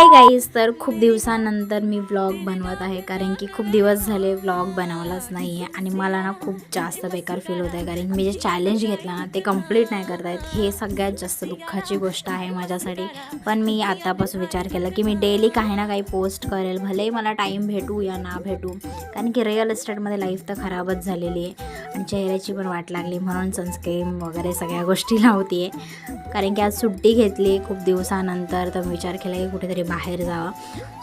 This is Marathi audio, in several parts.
हाय गाईज, तर खूप दिवसानंतर मी व्लॉग बनवत आहे कारण की खूप दिवस झाले व्लॉग बनवलाच नाही आहे आणि मला ना खूप जास्त बेकार फील होत आहे कारण की मी जे चॅलेंज घेतलं ना ते कंप्लीट नाही करता येत. हे सगळ्यात जास्त दुःखाची गोष्ट आहे माझ्यासाठी. पण मी आतापासून विचार केला की मी डेली काही ना काही पोस्ट करेल, भलेही मला टाईम भेटू या ना भेटू, कारण की रिअल इस्टेटमध्ये लाईफ तर खराबच झालेली आहे आणि चेहऱ्याची पण वाट लागली म्हणून सनस्क्रीन वगैरे सगळ्या गोष्टी लावते आहे. कारण की आज सुट्टी घेतली खूप दिवसानंतर, तर विचार केला की कुठेतरी बाहेर जावं.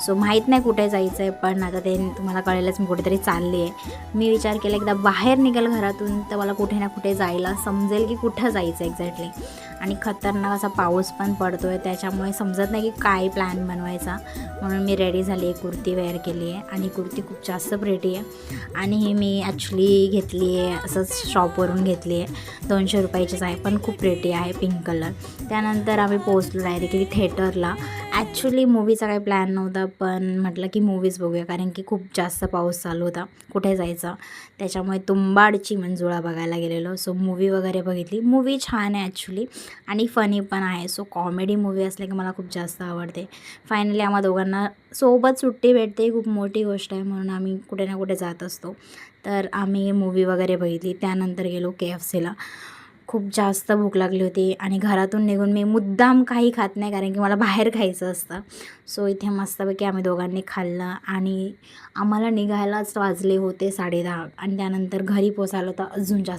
सो माहीत नाही कुठे जायचं आहे, पण आता ते तुम्हाला कळेलच मी कुठेतरी चालली आहे. मी विचार केला एकदा बाहेर निघेल घरातून तर मला कुठे ना कुठे जायला समजेल की कुठं जायचं एक्झॅक्टली. आणि खतरनाक असा पाऊस पण पडतो आहे, त्याच्यामुळे समजत नाही की काय प्लॅन बनवायचा. म्हणून मी रेडी झाली आहे, कुर्ती वेअर केली आहे आणि कुर्ती खूप जास्त प्रेटी आहे आणि ही मी ॲक्च्युली घेतली आहे असंच शॉपवरून घेतली आहे. 200 रुपयाचीच आहे पण खूप प्रेटी आहे, पिंक कलर. त्यानंतर आम्ही पोहोचलो डायरेक्टली थिएटरला. ॲक्च्युली मूवीचा काही प्लॅन नव्हता, पण म्हटलं की मूवीज बघूया कारण की खूप जास्त पाऊस चालू होता, कुठे जायचं. त्याच्यामुळे तुंबाडची मंजुळा बघायला गेलेलो. सो मूवी वगैरे बघितली. मूवी छान आहे ॲक्च्युली आणि फनी पण आहे. सो कॉमेडी मूवी असले की मला खूप जास्त आवडते. फायनली आम्हा दोघांना सोबत सुट्टी भेटते, खूप मोठी गोष्ट आहे, म्हणून आम्ही कुठे ना कुठे जात असतो. तर आम्ही मूवी वगैरे बघितली. त्यानंतर गेलो KFCला. खूप जास्त भूक लागली होती आणि घरातून निघून मी मुद्दाम काही खात नाही कारण की मला बाहेर खायचं असतं. सो इथे मस्तपैकी आम्ही दोघांनी खाल्लं आणि आम्हाला निघायलाच वाजले होते 10:30 आणि त्यानंतर घरी पोचायला तर अजून जास्त